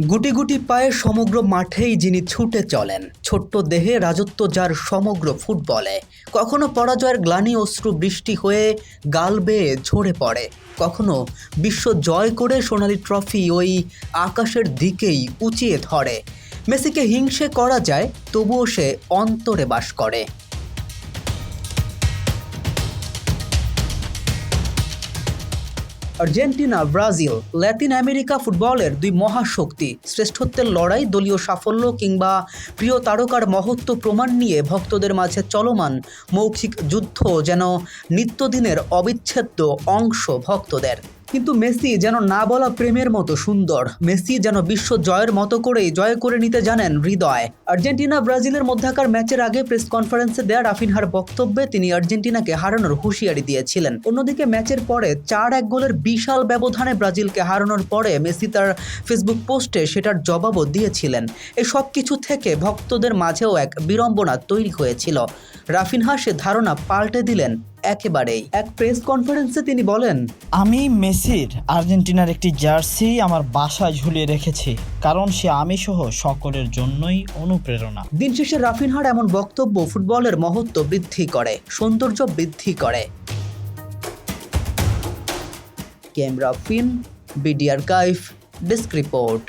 গুটি গুটি পায়ে সমগ্র মাঠেই যিনি ছুটে চলেন, ছোট্ট দেহে রাজত্ব যার সমগ্র ফুটবলে। কখনো পরাজয়ের গ্লানি অশ্রু বৃষ্টি হয়ে গাল বেয়ে ঝরে পড়ে, কখনো বিশ্ব জয় করে সোনালি ট্রফি ওই আকাশের দিকেই উঁচিয়ে ধরে। মেসিকে হিংসে করা যায়, তবুও সে অন্তরে বাস করে। আর্জেন্টিনা, ব্রাজিল, ল্যাতিন আমেরিকা ফুটবলের দুই মহাশক্তি। শ্রেষ্ঠত্বের লড়াই, দলীয় সাফল্য কিংবা প্রিয় তারকার মহত্ব প্রমাণ নিয়ে ভক্তদের মাঝে চলমান মৌখিক যুদ্ধ যেন নিত্যদিনের অবিচ্ছেদ্য অংশ ভক্তদের। কিন্তু মেসি যেন না বলা প্রেমের মতো সুন্দর। মেসি যেন বিশ্ব জয়ের মতো করেই জয় করে নিতে জানেন হৃদয়। আর্জেন্টিনা ব্রাজিলের মধ্যকার ম্যাচের আগে প্রেস কনফারেন্সে দেয়া রাফিনহার বক্তব্যে তিনি আর্জেন্টিনাকে হারানোর হুঁশিয়ারি দিয়েছিলেন। অন্যদিকে ম্যাচের পরে 4-1 গোলের বিশাল ব্যবধানে ব্রাজিলকে হারানোর পরে মেসি তার ফেসবুক পোস্টে সেটার জবাবও দিয়েছিলেন। এই সব কিছু থেকে ভক্তদের মাঝেও এক বিড়ম্বনা তৈরি হয়েছিল। রাফিনহা সে ধারণা পাল্টে দিলেন একেবারেই। এক প্রেস কনফারেন্সে তিনি বলেন, আমি মেসির আর্জেন্টিনার একটি জার্সি আমার বাসায় ঝুলিয়ে রেখেছি, কারণ সে আমি সহ সকলের জন্যই অনুপ্রেরণা। দিন শেষে রাফিনহার এমন বক্তব্য ফুটবলের মহত্ব বৃদ্ধি করে, সৌন্দর্য বৃদ্ধি করে। ক্যামেরা ফিন, বিডি আর্কাইভ, ডেস্ক রিপোর্ট।